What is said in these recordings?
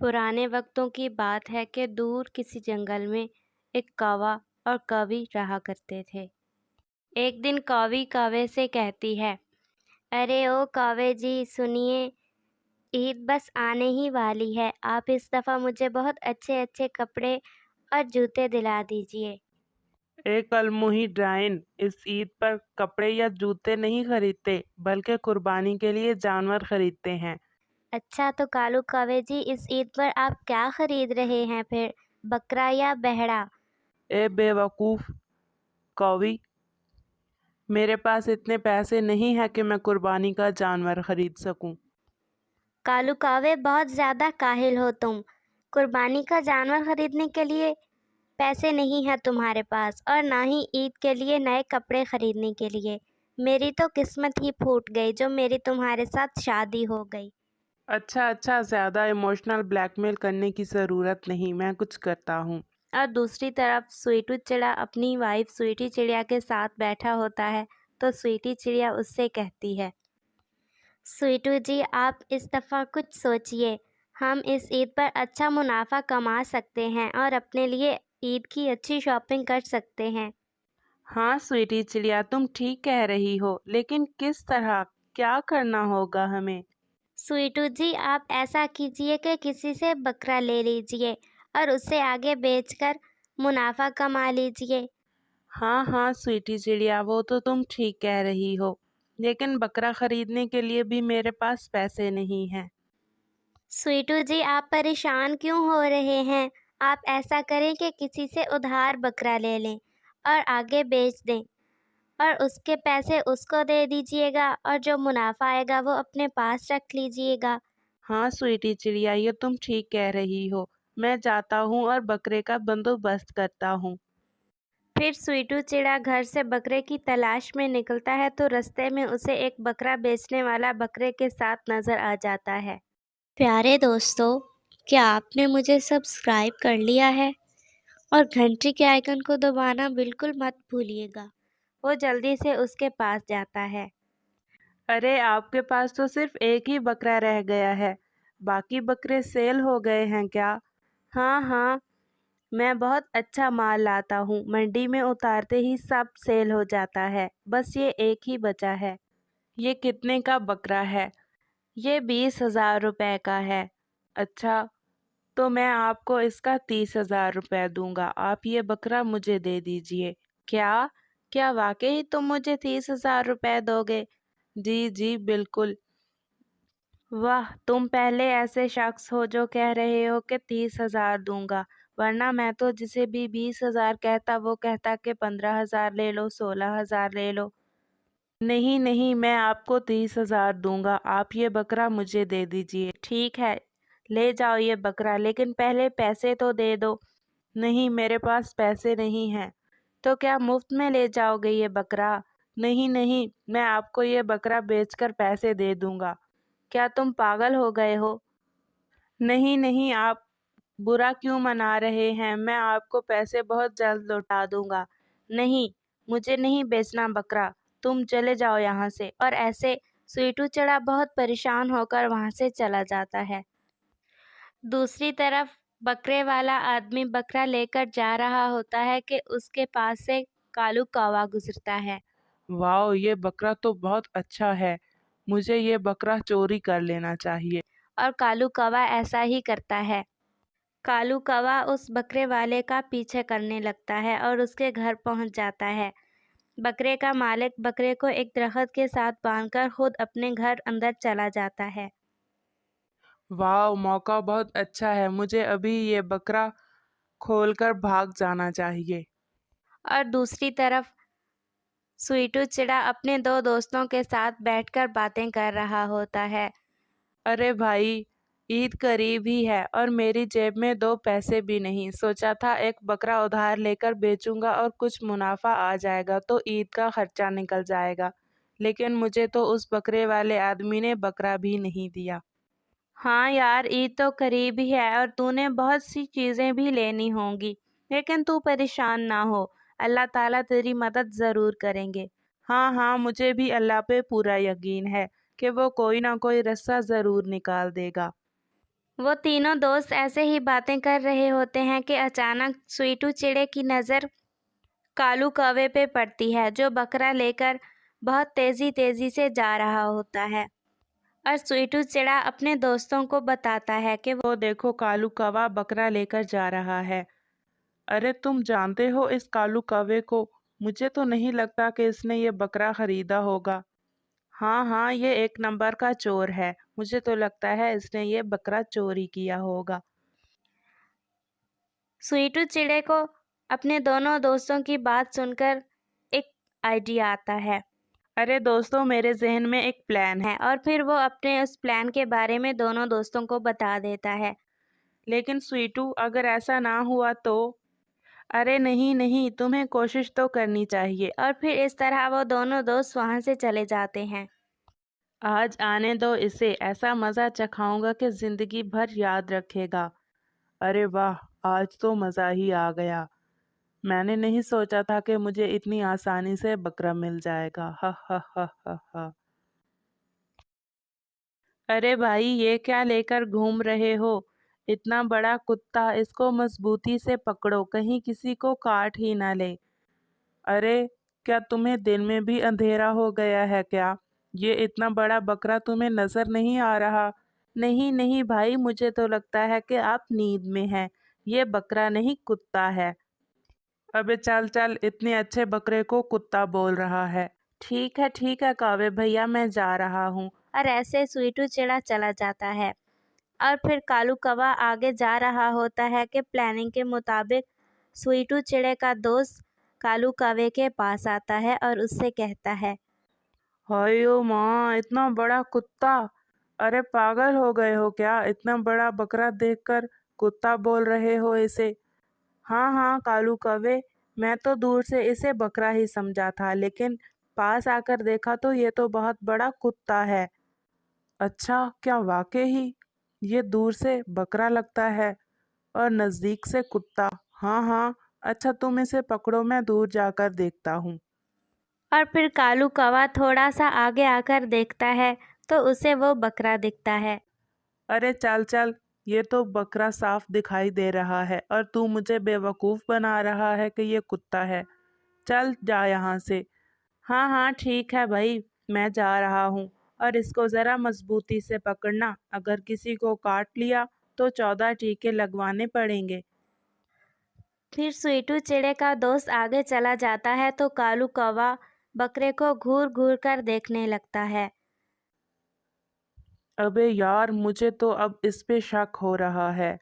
पुराने वक्तों की बात है कि दूर किसी जंगल में एक कौवा और कौवी रहा करते थे। एक दिन कौवी कौवे से कहती है, अरे ओ कौवे जी सुनिए, ईद बस आने ही वाली है। आप इस दफ़ा मुझे बहुत अच्छे अच्छे कपड़े और जूते दिला दीजिए। एक अलमुही ड्राइन इस ईद पर कपड़े या जूते नहीं खरीदते बल्कि कुर्बानी के लिए जानवर खरीदते हैं। अच्छा तो कालू कौवे जी, इस ईद पर आप क्या खरीद रहे हैं फिर, बकरा या बहड़ा? ए बेवकूफ़ कौवी, मेरे पास इतने पैसे नहीं हैं कि मैं कुर्बानी का जानवर खरीद सकूं। कालू कौवे, बहुत ज़्यादा काहिल हो तुम। कुर्बानी का जानवर खरीदने के लिए पैसे नहीं है तुम्हारे पास, और ना ही ईद के लिए नए कपड़े खरीदने के लिए। मेरी तो किस्मत ही फूट गई जो मेरी तुम्हारे साथ शादी हो गई। अच्छा, ज़्यादा इमोशनल ब्लैकमेल करने की ज़रूरत नहीं, मैं कुछ करता हूँ। और दूसरी तरफ स्वीटू चिड़िया अपनी वाइफ स्वीटी चिड़िया के साथ बैठा होता है, तो स्वीटी चिड़िया उससे कहती है, स्वीटू जी आप इस दफ़ा कुछ सोचिए। हम इस ईद पर अच्छा मुनाफा कमा सकते हैं और अपने लिए ईद की अच्छी शॉपिंग कर सकते हैं। हाँ स्वीटी चिड़िया, तुम ठीक कह रही हो, लेकिन किस तरह, क्या करना होगा हमें? स्वीटू जी आप ऐसा कीजिए कि किसी से बकरा ले लीजिए और उसे आगे बेचकर मुनाफा कमा लीजिए। हाँ स्वीटी चिड़िया, वो तो तुम ठीक कह रही हो, लेकिन बकरा खरीदने के लिए भी मेरे पास पैसे नहीं हैं। स्वीटू जी आप परेशान क्यों हो रहे हैं? आप ऐसा करें कि किसी से उधार बकरा ले लें और आगे बेच दें, और उसके पैसे उसको दे दीजिएगा और जो मुनाफा आएगा वो अपने पास रख लीजिएगा। हाँ स्वीटी चिड़िया, ये तुम ठीक कह रही हो, मैं जाता हूँ और बकरे का बंदोबस्त करता हूँ। फिर स्वीटू चिड़ा घर से बकरे की तलाश में निकलता है, तो रास्ते में उसे एक बकरा बेचने वाला बकरे के साथ नजर आ जाता है। प्यारे दोस्तों, क्या आपने मुझे सब्सक्राइब कर लिया है? और घंटी के आइकन को दबाना बिल्कुल मत भूलिएगा। वो जल्दी से उसके पास जाता है। अरे आपके पास तो सिर्फ एक ही बकरा रह गया है, बाकी बकरे सेल हो गए हैं क्या? हाँ, मैं बहुत अच्छा माल लाता हूँ, मंडी में उतारते ही सब सेल हो जाता है, बस ये एक ही बचा है। ये कितने का बकरा है? ये 20,000 रुपए का है। अच्छा, तो मैं आपको इसका 30,000 रुपए दूंगा, आप ये बकरा मुझे दे दीजिए। क्या क्या वाकई तुम मुझे 30,000 रुपए दोगे? जी जी बिल्कुल। वाह, तुम पहले ऐसे शख्स हो जो कह रहे हो कि 30,000 दूंगा, वरना मैं तो जिसे भी 20,000 कहता वो कहता कि 15,000 ले लो, 16,000 ले लो। नहीं, मैं आपको 30,000 दूंगा, आप ये बकरा मुझे दे दीजिए। ठीक है, ले जाओ ये बकरा, लेकिन पहले पैसे तो दे दो। नहीं, मेरे पास पैसे नहीं हैं। तो क्या मुफ्त में ले जाओगे ये बकरा? नहीं, मैं आपको ये बकरा बेचकर पैसे दे दूंगा। क्या तुम पागल हो गए हो? नहीं, आप बुरा क्यों मना रहे हैं? मैं आपको पैसे बहुत जल्द लौटा दूंगा। नहीं, मुझे नहीं बेचना बकरा, तुम चले जाओ यहाँ से। और ऐसे स्वीटू चिड़ा बहुत परेशान होकर वहाँ से चला जाता है। दूसरी तरफ बकरे वाला आदमी बकरा लेकर जा रहा होता है कि उसके पास से कालू कौवा गुजरता है। वाह, ये बकरा तो बहुत अच्छा है, मुझे ये बकरा चोरी कर लेना चाहिए। और कालू कौवा ऐसा ही करता है। कालू कौवा उस बकरे वाले का पीछे करने लगता है और उसके घर पहुंच जाता है। बकरे का मालिक बकरे को एक दरख्त के साथ बांधकर खुद अपने घर अंदर चला जाता है। वाह, मौका बहुत अच्छा है, मुझे अभी ये बकरा खोलकर भाग जाना चाहिए। और दूसरी तरफ स्वीटू चिड़ा अपने दो दोस्तों के साथ बैठकर बातें कर रहा होता है। अरे भाई, ईद करीब ही है और मेरी जेब में 2 पैसे भी नहीं। सोचा था एक बकरा उधार लेकर बेचूंगा और कुछ मुनाफा आ जाएगा तो ईद का खर्चा निकल जाएगा, लेकिन मुझे तो उस बकरे वाले आदमी ने बकरा भी नहीं दिया। हाँ यार, ईद तो करीब ही है और तूने बहुत सी चीज़ें भी लेनी होंगी, लेकिन तू परेशान ना हो, अल्लाह ताला तेरी मदद ज़रूर करेंगे। हाँ, मुझे भी अल्लाह पे पूरा यकीन है कि वो कोई ना कोई रास्ता ज़रूर निकाल देगा। वो तीनों दोस्त ऐसे ही बातें कर रहे होते हैं कि अचानक स्वीटू चिड़े की नज़र कालू कौवे पे पड़ती है, जो बकरा लेकर बहुत तेज़ी से जा रहा होता है। और स्वीटू चिड़ा अपने दोस्तों को बताता है कि वो देखो, कालू कौवा बकरा लेकर जा रहा है। अरे तुम जानते हो इस कालू कौवे को? मुझे तो नहीं लगता कि इसने ये बकरा खरीदा होगा। हाँ हाँ, ये एक नंबर का चोर है। मुझे तो लगता है इसने ये बकरा चोरी किया होगा। स्वीटू चिड़े को अपने दोनों दोस्तों की बात सुनकर एक आइडिया आता है अरे दोस्तों, मेरे जहन में एक प्लान है। और फिर वो अपने उस प्लान के बारे में दोनों दोस्तों को बता देता है। लेकिन स्वीटू, अगर ऐसा ना हुआ तो? अरे नहीं नहीं, तुम्हें कोशिश तो करनी चाहिए। और फिर इस तरह वो दोनों दोस्त वहाँ से चले जाते हैं। आज आने दो इसे, ऐसा मज़ा चखाऊंगा कि ज़िंदगी भर याद रखेगा। अरे वाह, आज तो मज़ा ही आ गया। मैंने नहीं सोचा था कि मुझे इतनी आसानी से बकरा मिल जाएगा। हा हा हा हा हा। अरे भाई, ये क्या लेकर घूम रहे हो? इतना बड़ा कुत्ता, इसको मजबूती से पकड़ो, कहीं किसी को काट ही ना ले। अरे, क्या तुम्हें दिन में भी अंधेरा हो गया है क्या? ये इतना बड़ा बकरा तुम्हें नजर नहीं आ रहा? नहीं नहीं भाई, मुझे तो लगता है कि आप नींद में हैं। ये बकरा नहीं, कुत्ता है। अबे चल चल, इतने अच्छे बकरे को कुत्ता बोल रहा है। ठीक है कावे भैया, मैं जा रहा हूँ। और ऐसे स्वीटू चिड़ा चला जाता है। और फिर कालू कौवा आगे जा रहा होता है कि प्लानिंग के मुताबिक स्वीटू चिड़े का दोस्त कालू कौवे के पास आता है और उससे कहता है, हाय ओ माँ, इतना बड़ा कुत्ता! अरे पागल हो गए हो क्या? इतना बड़ा बकरा देखकर कुत्ता बोल रहे हो इसे? हाँ हाँ कालू कौवे, मैं तो दूर से इसे बकरा ही समझा था, लेकिन पास आकर देखा तो ये तो बहुत बड़ा कुत्ता है। अच्छा, क्या वाकई ही ये दूर से बकरा लगता है और नज़दीक से कुत्ता? हाँ हाँ, अच्छा तुम इसे पकड़ो, मैं दूर जाकर देखता हूँ। और फिर कालू कौवा थोड़ा सा आगे आकर देखता है तो उसे वो बकरा दिखता है। अरे चल चल, ये तो बकरा साफ दिखाई दे रहा है और तू मुझे बेवकूफ़ बना रहा है कि ये कुत्ता है। चल जा यहाँ से। हाँ हाँ ठीक है भाई, मैं जा रहा हूँ। और इसको ज़रा मजबूती से पकड़ना, अगर किसी को काट लिया तो 14 टीके लगवाने पड़ेंगे। फिर स्वीटू चिड़े का दोस्त आगे चला जाता है तो कालू कौवा बकरे को घूर घूर कर देखने लगता है। अबे यार, मुझे तो अब इस पे शक हो रहा है।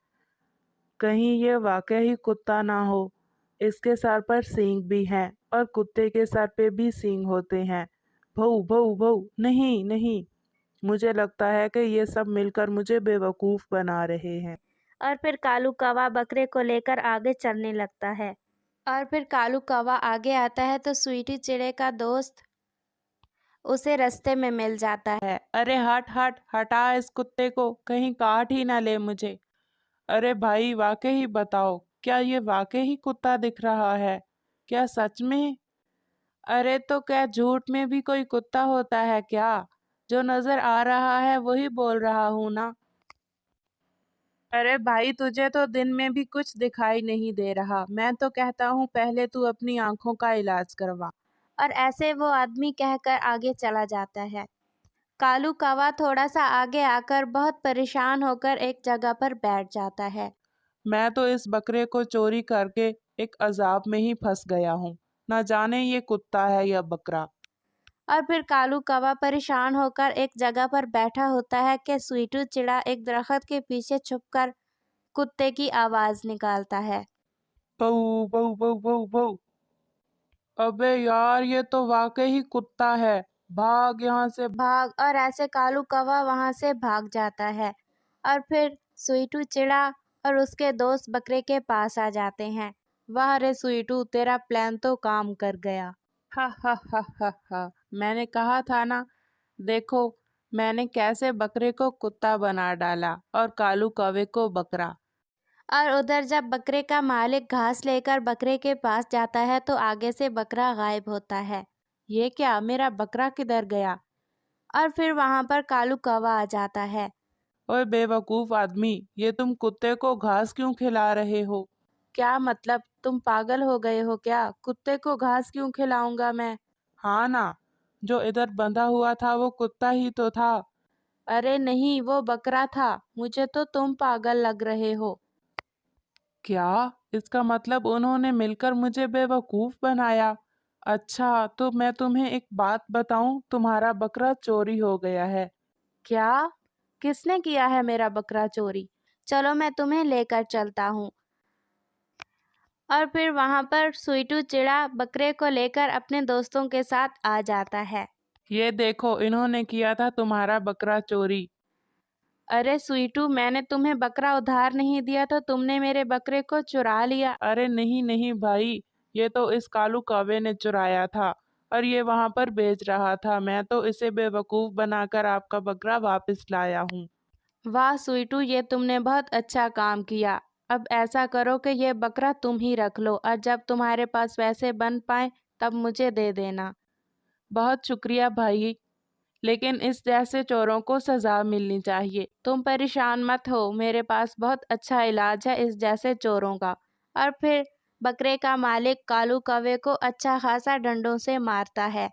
कहीं ये वाकई ही कुत्ता ना हो। इसके सर पर सींग भी हैं और कुत्ते के सर पे भी सींग होते हैं। भौ भौ भौ, नहीं नहीं, मुझे लगता है कि ये सब मिलकर मुझे बेवकूफ़ बना रहे हैं। और फिर कालू कौवा बकरे को लेकर आगे चलने लगता है। और फिर कालू कौवा आगे आता है तो स्वीटी चिड़े का दोस्त उसे रास्ते में मिल जाता है। अरे हट हट, हटा इस कुत्ते को, कहीं काट ही ना ले मुझे। अरे भाई, वाकई ही बताओ, क्या ये वाकई ही कुत्ता दिख रहा है? क्या सच में? अरे तो क्या झूठ में भी कोई कुत्ता होता है क्या? जो नजर आ रहा है वही बोल रहा हूँ ना। अरे भाई, तुझे तो दिन में भी कुछ दिखाई नहीं दे रहा। मैं तो कहता हूँ पहले तू अपनी आंखों का इलाज करवा। और ऐसे वो आदमी कहकर आगे चला जाता है। कालू कौवा थोड़ा सा आगे आकर बहुत परेशान होकर एक जगह पर बैठ जाता है। मैं तो इस बकरे को चोरी करके एक अजाब में ही फंस गया हूँ। ना जाने ये कुत्ता है या बकरा। और फिर कालू कौवा परेशान होकर एक जगह पर बैठा होता है कि स्वीटू चिड़ा एक दरख्त के पीछे छुपकर कुत्ते की आवाज निकालता है। बहू बहू बहू बहू बहू। अबे यार, ये तो वाकई ही कुत्ता है। भाग यहाँ से। भाग। और ऐसे कालू कौवा वहां से भाग जाता है। और फिर स्वीटू चिड़ा और उसके दोस्त बकरे के पास आ जाते हैं। वाह रे स्वीटू, तेरा प्लान तो काम कर गया। हा हा हा हा हा, मैंने कहा था ना। देखो, मैंने कैसे बकरे को कुत्ता बना डाला और कालू कौवे को बकरा। और उधर जब बकरे का मालिक घास लेकर बकरे के पास जाता है तो आगे से बकरा गायब होता है। ये क्या, मेरा बकरा किधर गया? और फिर वहां पर कालू कौवा आ जाता है। ओए बेवकूफ आदमी, ये तुम कुत्ते को घास क्यों खिला रहे हो? क्या मतलब, तुम पागल हो गए हो क्या? कुत्ते को घास क्यों खिलाऊंगा मैं? हाँ ना, जो इधर बंधा हुआ था वो कुत्ता ही तो था। अरे नहीं, वो बकरा था। मुझे तो तुम पागल लग रहे हो। क्या? इसका मतलब उन्होंने मिलकर मुझे बेवकूफ बनाया। अच्छा, तो मैं तुम्हें एक बात बताऊं, तुम्हारा बकरा चोरी हो गया है। क्या? किसने किया है मेरा बकरा चोरी? चलो मैं तुम्हें लेकर चलता हूँ। और फिर वहाँ पर स्वीटू चिड़ा बकरे को लेकर अपने दोस्तों के साथ आ जाता है। ये देखो, इन्होंने किया था तुम्हारा बकरा चोरी। अरे स्वीटू, मैंने तुम्हें बकरा उधार नहीं दिया तो तुमने मेरे बकरे को चुरा लिया। अरे नहीं नहीं भाई, ये तो इस कालू कौवे ने चुराया था और ये वहां पर बेच रहा था। मैं तो इसे बेवकूफ बनाकर आपका बकरा वापस लाया हूँ। वाह स्वीटू, ये तुमने बहुत अच्छा काम किया। अब ऐसा करो कि ये बकरा तुम ही रख लो और जब तुम्हारे पास पैसे बन पाए तब मुझे दे देना। बहुत शुक्रिया भाई, लेकिन इस जैसे चोरों को सजा मिलनी चाहिए। तुम परेशान मत हो, मेरे पास बहुत अच्छा इलाज है इस जैसे चोरों का। और फिर बकरे का मालिक कालू कौवे को अच्छा खासा डंडों से मारता है।